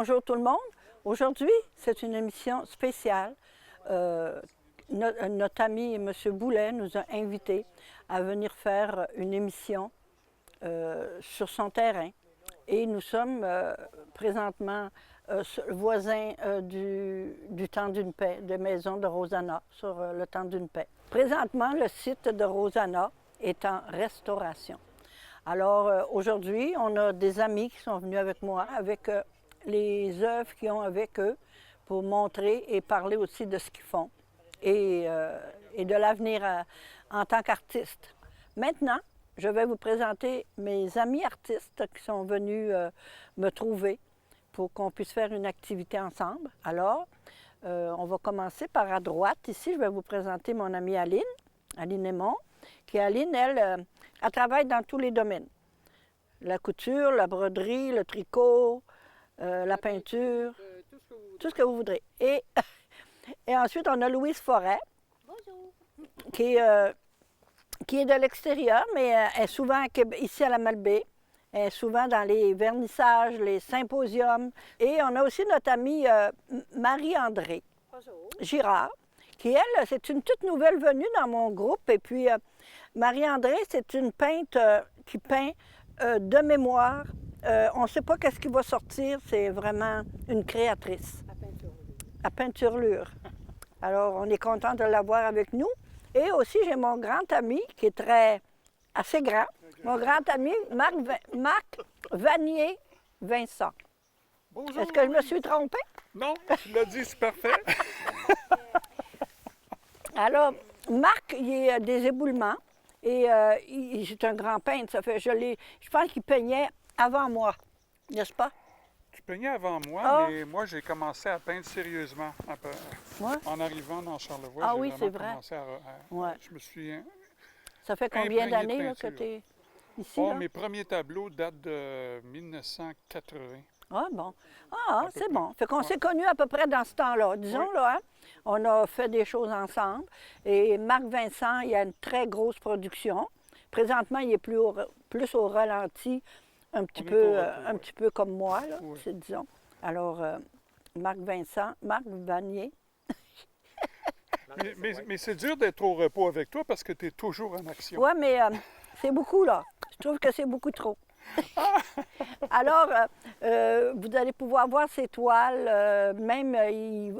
bonjour tout le monde. Aujourd'hui, c'est une émission spéciale. Notre ami M. Boulet nous a invités à venir faire une émission sur son terrain. Et nous sommes présentement voisins du Temps d'une paix, de Maison de Rosanna, sur le Temps d'une paix. Présentement, le site de Rosanna est en restauration. Alors aujourd'hui, on a des amis qui sont venus avec moi, avec les œuvres qu'ils ont avec eux, pour montrer et parler aussi de ce qu'ils font et de l'avenir en tant qu'artiste. Maintenant, je vais vous présenter mes amis artistes qui sont venus me trouver pour qu'on puisse faire une activité ensemble. Alors, on va commencer par à droite. Ici, je vais vous présenter mon amie Aline Aymon, qui Aline, elle travaille dans tous les domaines. La couture, la broderie, le tricot, la peinture, tout ce que vous voudrez. Et ensuite, on a Louise Forêt, qui est de l'extérieur, mais elle est souvent ici à la Malbaie. Elle est souvent dans les vernissages, les symposiums. Et on a aussi notre amie Marie-André Girard, qui, elle, c'est une toute nouvelle venue dans mon groupe. Et puis, Marie-André, c'est une peintre qui peint de mémoire. On ne sait pas qu'est-ce qui va sortir. C'est vraiment une créatrice. À peinturlure. Alors, on est content de l'avoir avec nous. Et aussi, j'ai mon grand ami qui est assez grand. Mon grand ami, Marc Vanier-Vincent. Bonjour. Est-ce que je me suis trompée? Non, tu l'as dit, c'est parfait. Alors, Marc, il est des éboulements et c'est un grand peintre. Ça fait, je pense qu'il peignait avant moi, n'est-ce pas? Tu peignais avant moi, mais moi, j'ai commencé à peindre sérieusement en arrivant dans Charlevoix. Ah oui, c'est vrai. Commencé Ouais. Je me suis Ça fait combien imprégné de d'années là, que peinture. tu es ici? Là? Mes premiers tableaux datent de 1980. Ah bon. Ah, c'est près. bon. Fait qu'on s'est connus à peu près dans ce temps-là. Disons, Oui. là, hein? On a fait des choses ensemble. Et Marc Vincent, il a une très grosse production. Présentement, il est plus au ralenti, un petit peu comme moi, là, Oui. disons. Alors, Marc Vanier. Mais c'est dur d'être au repos avec toi parce que tu es toujours en action. Oui, mais c'est beaucoup, là. Je trouve que c'est beaucoup trop. Alors, vous allez pouvoir voir ses toiles. Même,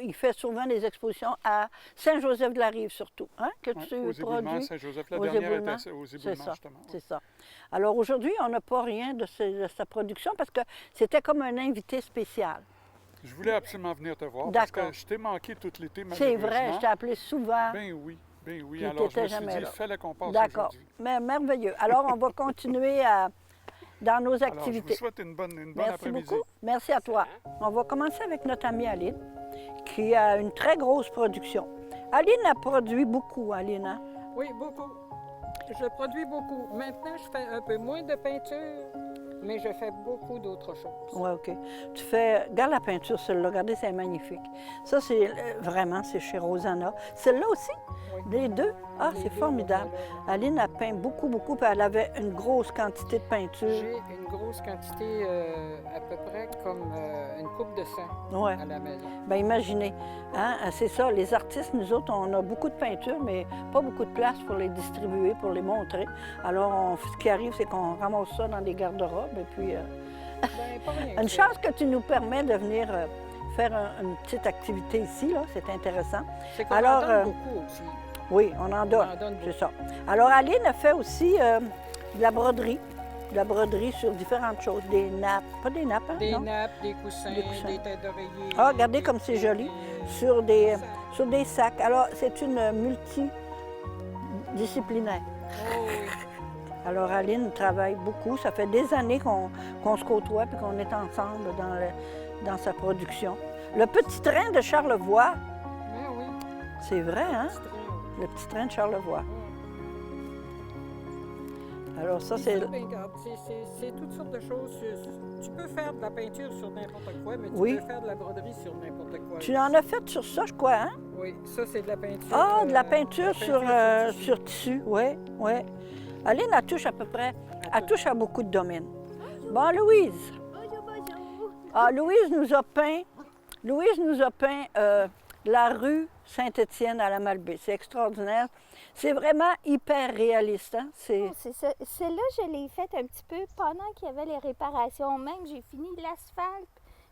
il fait souvent des expositions à Saint-Joseph-de-la-Rive, surtout, hein, que tu Aux éboulements, produis. Saint-Joseph, la Aux dernière éboulements. était aux C'est éboulements, ça, justement. c'est ça. Alors, aujourd'hui, on n'a pas rien de sa production parce que c'était comme un invité spécial. Je voulais absolument venir te voir parce D'accord. que je t'ai manqué tout l'été, C'est malheureusement. vrai, je t'ai appelé souvent. Ben oui. Puis Alors, je t'étais me suis jamais dit, il là. fallait qu'on passe D'accord. aujourd'hui. Mais merveilleux. Alors, on va continuer dans nos Alors, je activités. vous souhaite une bonne Merci après-midi. beaucoup. Merci à toi. On va commencer avec notre amie Aline, qui a une très grosse production. Aline a produit beaucoup, Aline. Hein? Oui, beaucoup. Je produis beaucoup. Maintenant, je fais un peu moins de peinture, mais je fais beaucoup d'autres choses. Oui, OK. Tu fais... Regarde la peinture, celle-là. Regardez, c'est magnifique. Ça, c'est vraiment, c'est chez Rosanna. Celle-là aussi? Oui. Les deux? Ah, Les c'est deux, formidable. on est là. Aline a peint beaucoup, beaucoup, puis elle avait une grosse quantité de peinture. J'ai une grosse quantité, à peu près comme une coupe de sang Ouais. à la maison. Bien, imaginez, hein? C'est ça, les artistes, nous autres, on a beaucoup de peinture, mais pas beaucoup de place pour les distribuer, pour les montrer. Alors, ce qui arrive, c'est qu'on ramasse ça dans des garde-robes, et puis... Ben, pas rien Une que ça. chance que tu nous permets de venir faire une petite activité ici, là, c'est intéressant. C'est qu'on Alors, en donne beaucoup aussi. Oui, on en donne, en donne c'est ça. Alors, Aline a fait aussi de la broderie sur différentes choses, des nappes, pas des nappes, hein, Des non? nappes, des coussins, Des coussins. des têtes d'oreiller. Ah, regardez comme c'est joli. Sur des sacs. Alors, c'est une multidisciplinaire. Oh, oui. Alors, Aline travaille beaucoup. Ça fait des années qu'on se côtoie et qu'on est ensemble dans sa production. Le petit train de Charlevoix, Mais oui, c'est vrai, hein? c'est très- Le petit train de Charlevoix. Alors, ça, Puis c'est... ça, ben, regarde, c'est toutes sortes de choses. Tu peux faire de la peinture sur n'importe quoi, mais tu Oui. peux faire de la broderie sur n'importe quoi. Tu en as fait sur ça, je crois, hein? Oui, ça, c'est de la peinture. Ah, de la peinture sur sur tissu, oui, oui. Aline, elle touche à peu près, elle touche à beaucoup de domaines. Bon, Louise, Ah, Louise nous a peint la rue Saint-Étienne à la Malbaie. C'est extraordinaire. C'est vraiment hyper réaliste. Hein? C'est ça. Celle-là, je l'ai faite un petit peu pendant qu'il y avait les réparations. Même, j'ai fini l'asphalte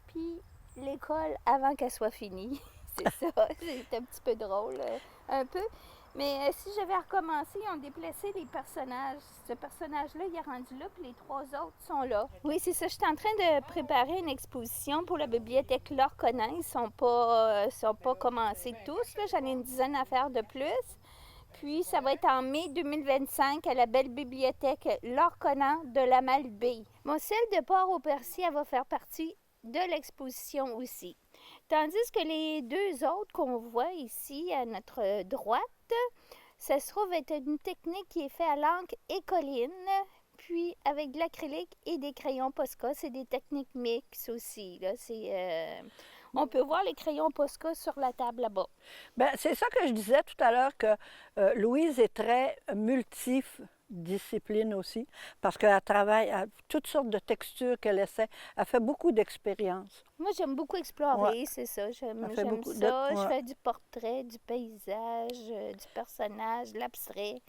puis l'école avant qu'elle soit finie. C'est ça. C'est un petit peu drôle, un peu. Mais si j'avais recommencé, ils ont déplacé les personnages. Ce personnage-là, il est rendu là, puis les 3 autres sont là. Oui, c'est ça. Je suis en train de préparer une exposition pour la bibliothèque Laure Conan. Ils ne sont pas commencés tous. J'en ai une dizaine à faire de plus. Puis, ça va être en mai 2025 à la belle bibliothèque Laure Conan de la Malbaie. Celle de Port-au-Percy, elle va faire partie de l'exposition aussi. Tandis que les 2 autres qu'on voit ici à notre droite, ça se trouve être une technique qui est faite à l'encre et colline, puis avec de l'acrylique et des crayons Posca. C'est des techniques mixtes aussi. Là. On peut voir les crayons Posca sur la table là-bas. Bien, c'est ça que je disais tout à l'heure, que Louise est très multidiscipline aussi, parce qu'elle travaille à toutes sortes de textures qu'elle essaie. Elle fait beaucoup d'expériences. Moi, j'aime beaucoup explorer, c'est ça. J'aime ça. Je fais du portrait, du paysage, du personnage, de l'abstrait.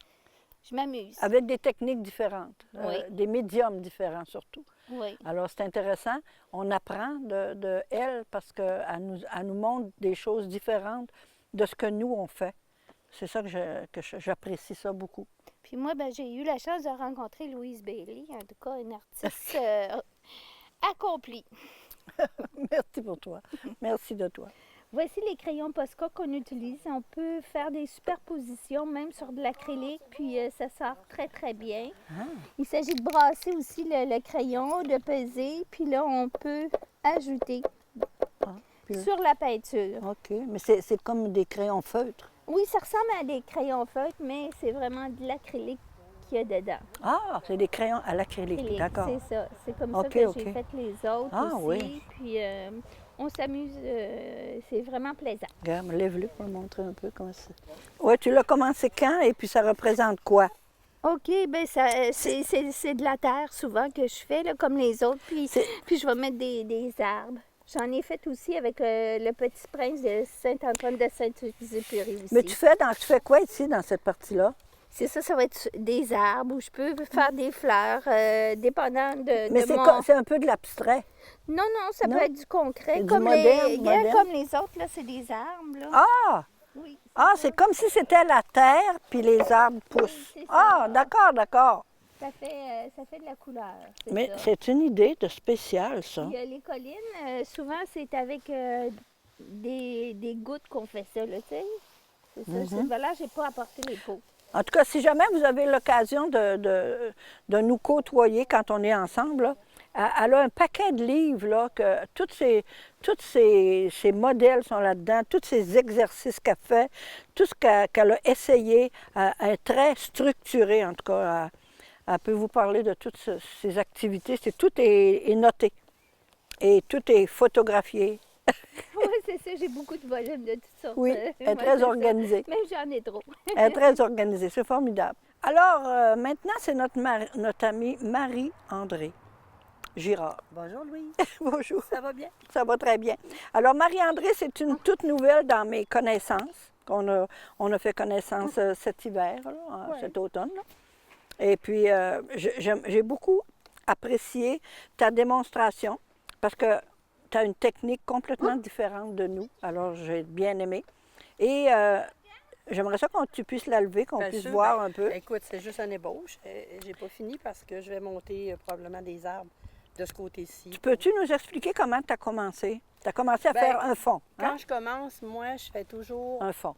Je m'amuse. Avec des techniques différentes, oui. Des médiums différents surtout. Oui. Alors, c'est intéressant. On apprend de elle parce qu'elle nous montre des choses différentes de ce que nous, on fait. C'est ça que j'apprécie ça beaucoup. Puis moi, j'ai eu la chance de rencontrer Louise Bailey, en tout cas une artiste accomplie. Merci pour toi. Merci de toi. Voici les crayons Posca qu'on utilise. On peut faire des superpositions, même sur de l'acrylique, puis ça sort très, très bien. Ah. Il s'agit de brasser aussi le crayon, de peser, puis là, on peut ajouter sur la peinture. OK, mais c'est comme des crayons feutres. Oui, ça ressemble à des crayons feutres, mais c'est vraiment de l'acrylique qu'il y a dedans. Ah, c'est des crayons à l'acrylique, d'accord. C'est ça. C'est comme ça que j'ai fait les autres aussi. Oui. Puis on s'amuse, c'est vraiment plaisant. Regarde, lève-le pour le montrer un peu comment c'est. Oui, tu l'as commencé quand et puis ça représente quoi? OK, bien, c'est de la terre souvent que je fais, là, comme les autres. Puis je vais mettre des arbres. J'en ai fait aussi avec le Petit Prince de Saint-Antoine de Saint-Exupéry aussi. Mais tu fais quoi ici, dans cette partie-là? C'est ça, ça va être des arbres où je peux faire des fleurs, dépendant de Mais c'est un peu de l'abstrait. Non, ça peut être du concret. Comme moderne. Comme les autres, là, c'est des arbres. Là. Ah! Oui. C'est comme si c'était la terre, puis les arbres poussent. Oui, d'accord. Ça fait de la couleur. Mais c'est une idée de spécial, ça. Puis, les collines, souvent, c'est avec des gouttes qu'on fait ça, là, tu sais. C'est ça. Là, je n'ai pas apporté les pots. En tout cas, si jamais vous avez l'occasion de nous côtoyer quand on est ensemble, là, elle a un paquet de livres, là, que tous ces modèles sont là-dedans, tous ces exercices qu'elle fait, tout ce qu'elle a essayé, elle est très structurée, en tout cas. Elle peut vous parler de toutes ces activités. Tout est noté et tout est photographié. Oui, c'est ça. J'ai beaucoup de volumes de toutes sortes. Oui, elle est très organisée. Même j'en ai trop. Elle est très organisée. C'est formidable. Alors, maintenant, c'est notre amie Marie-André Girard. Bonjour, Louise. Bonjour. Ça va bien? Ça va très bien. Alors, Marie-André, c'est une toute nouvelle dans mes connaissances. On a fait connaissance cet hiver, là, cet automne. Là. Et puis, j'ai beaucoup apprécié ta démonstration parce que tu as une technique complètement différente de nous. Alors, j'ai bien aimé. Et j'aimerais ça que tu puisses la lever, qu'on puisse voir un peu. Écoute, c'est juste un ébauche. J'ai pas fini parce que je vais monter probablement des arbres de ce côté-ci. Peux-tu nous expliquer comment tu as commencé? Tu as commencé à faire un fond. Quand je commence, moi, je fais toujours un fond.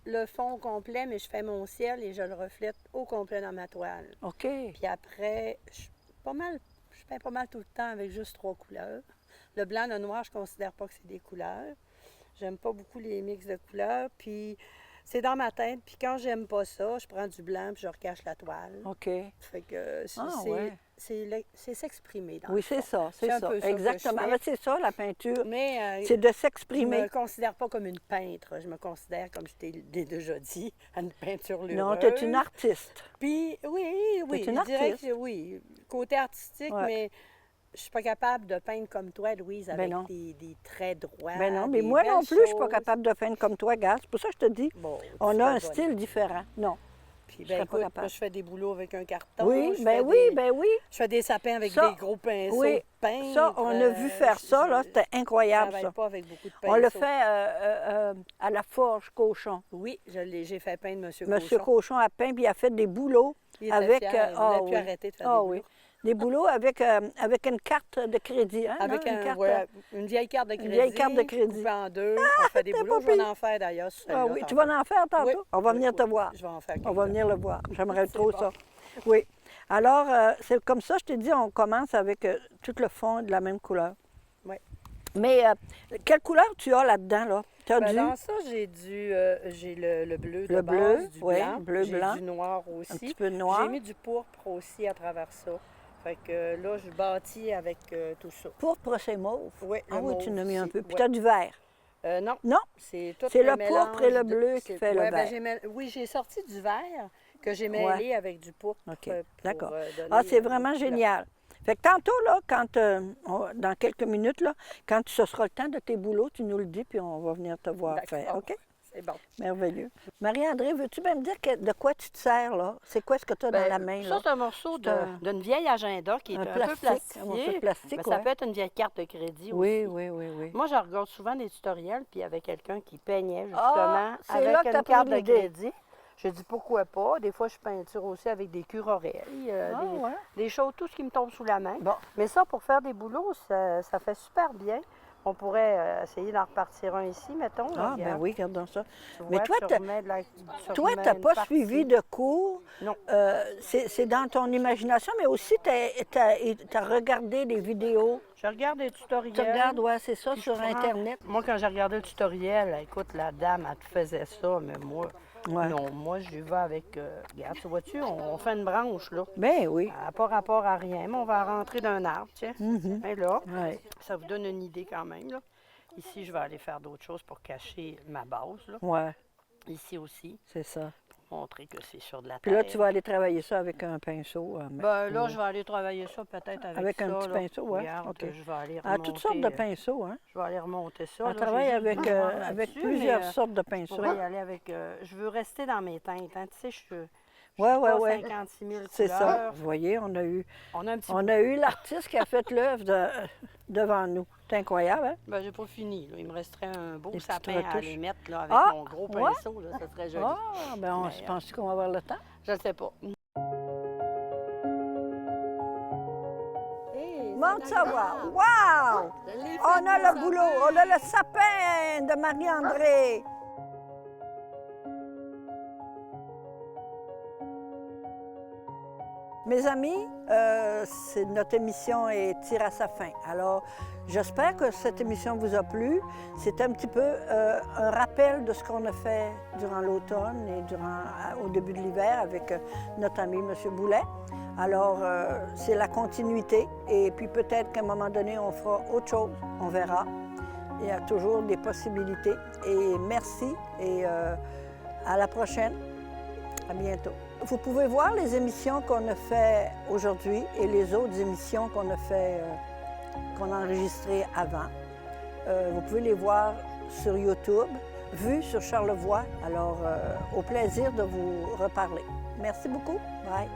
Le fond au complet, mais je fais mon ciel et je le reflète au complet dans ma toile. OK. Puis après, je peins pas mal tout le temps avec juste 3 couleurs. Le blanc, le noir, je ne considère pas que c'est des couleurs. J'aime pas beaucoup les mix de couleurs. Puis c'est dans ma tête. Puis quand j'aime pas ça, je prends du blanc puis je recache la toile. OK. Fait que c'est s'exprimer dans Oui, c'est ça, c'est ça. Exactement. C'est ça, la peinture. Mais c'est de s'exprimer. Je me considère pas comme une peintre. Je me considère, comme je t'ai déjà dit, une peinture lureuse. Non, tu es une artiste. Puis, oui, je dirais que oui, côté artistique, mais je suis pas capable de peindre comme toi, Louise, avec non. des traits droits. Ben non, mais des moi non belles plus, je suis pas choses. capable de peindre comme toi, gars. C'est pour ça que je te dis, Bon, on tu a un serais bonne. style différent. Non. Puis, serais ben pas écoute, capable. moi, je fais des boulots avec un carton. Oui, je ben fais oui, des- ben oui. Je fais des sapins avec Ça, des gros pinceaux oui, de peintre. Ça, on a vu faire ça, là, c'était Je incroyable, travaille ça. pas avec beaucoup de On le pinceaux. fait à la forge Cochon. Oui, j'ai fait peindre M. Monsieur Cochon. Cochon a peint, puis il a fait des boulots Il était avec... fier, il voulait plus oui. arrêter de faire Ah des oui. boulots. Des boulots avec une carte de crédit, hein? Avec non? Une carte, une vieille carte de crédit. vieille carte de crédit. Coupée en deux. On fait des t'es boulots. pas Je vais pire. en faire d'ailleurs. sur Ah celle-là, oui, tu tantôt. vas en faire tantôt? Oui, On va oui, venir te oui. voir. Je vais en faire On va quelques-uns. venir le voir. J'aimerais C'est trop bon. ça. Oui. Alors, c'est comme ça, je t'ai dit, on commence avec tout le fond de la même couleur. Oui. Mais quelle couleur tu as là-dedans, là? Tu as Ben, du... dans ça, j'ai le bleu de Le bleu, base, du oui, blanc. bleu, J'ai blanc. du noir aussi. Un petit peu de noir. J'ai mis du pourpre aussi à travers ça. Fait que là, je bâtis avec tout ça. Pourpre, c'est mauve. Oui, Ah le oui, tu en as mis un aussi, peu. Puis ouais. tu as du vert. Non, Non? c'est tout C'est le le pourpre et le mélange bleu qui fait le ouais, ben, vert. oui, j'ai sorti du vert que j'ai mêlé avec du pourpre. OK, pour, d'accord. donner, Ah, c'est une vraiment couleur. génial. Fait que tantôt, là, dans quelques minutes, là, quand ce sera le temps de tes boulots, tu nous le dis, puis on va venir te voir D'accord. faire. OK? C'est bon. Merveilleux. Marie-André, veux-tu bien me dire de quoi tu te sers, là? C'est quoi ce que tu as dans la main, Ça, là? c'est un morceau C'est un- d'une vieille agenda qui est un peu un morceau plastifié. de plastique, Mais ça ouais. peut être une vieille carte de crédit Oui, aussi. oui, oui, oui. Moi, je regarde souvent des tutoriels, puis il y avait quelqu'un qui peignait justement Ah, c'est avec là que t'as une pris carte de l'idée. crédit. Je dis pourquoi pas. Des fois, je peinture aussi avec des cure-oreilles, Ah, ouais. des choses, tout ce qui me tombe sous la main. Bon. Mais ça, pour faire des boulots, ça fait super bien. On pourrait essayer d'en repartir un ici, mettons. là, Ah, ben regarde. oui, regardons ça. Tu Mais vois, toi, tu t'as- remets de la- tu Toi, remets tu n'as une pas partie. suivi de cours. Non. C'est dans ton imagination, mais aussi, tu as regardé des vidéos. Je regarde des tutoriels. Tu regardes, ouais, c'est ça, Puis sur je prends- Internet. Moi, quand j'ai regardé le tutoriel, écoute, la dame, elle te faisait ça, mais moi, Ouais. non, moi, je vais avec... regarde, tu vois-tu, on fait une branche, là. Ben oui. Elle n'a pas rapport à rien, mais on va rentrer d'un arbre, tiens. Mhm. Et là, Ouais. ça vous donne une idée quand même, là. Ici, je vais aller faire d'autres choses pour cacher ma base, là. Ouais, Ici aussi, c'est ça. pour montrer que c'est sur de la Puis là, terre. tu vas aller travailler ça avec un pinceau. Ben là, je vais aller travailler ça peut-être avec un ça, petit là. pinceau, ouais. Regarde, OK. je vais aller Ah, remonter... toutes sortes de pinceaux, hein? Je vais aller remonter ça. On là. travaille J'ai juste avec, du noir avec là-dessus, plusieurs mais, sortes de Je pinceaux. pourrais y aller avec... je veux rester dans mes teintes. Hein. Tu sais, je Ouais, suis ouais, pas ouais. 56 000 C'est ça. couleurs. Vous voyez, on a eu On a un petit l'artiste qui a fait l'œuvre devant nous. C'est incroyable, hein? Ben, j'ai pas fini. Là. Il me resterait un beau Des petites sapin à retouches. aller mettre là, avec Ah, mon gros ouais? pinceau. Là, ça serait joli. Ah, ben on Mais, se pense qu'on va avoir le temps. Je ne sais pas. Montre ça, wow! Wow! On a le boulot, on a le sapin de Marie-André. Mes amis, notre émission tire à sa fin. Alors, j'espère que cette émission vous a plu. C'est un petit peu un rappel de ce qu'on a fait durant l'automne et au début de l'hiver avec notre ami M. Boulet. Alors, c'est la continuité. Et puis peut-être qu'à un moment donné, on fera autre chose. On verra. Il y a toujours des possibilités. Et merci et à la prochaine. À bientôt. Vous pouvez voir les émissions qu'on a fait aujourd'hui et les autres émissions qu'on a fait, qu'on a enregistrées avant. Vous pouvez les voir sur YouTube, vues sur Charlevoix. Alors, au plaisir de vous reparler. Merci beaucoup. Bye.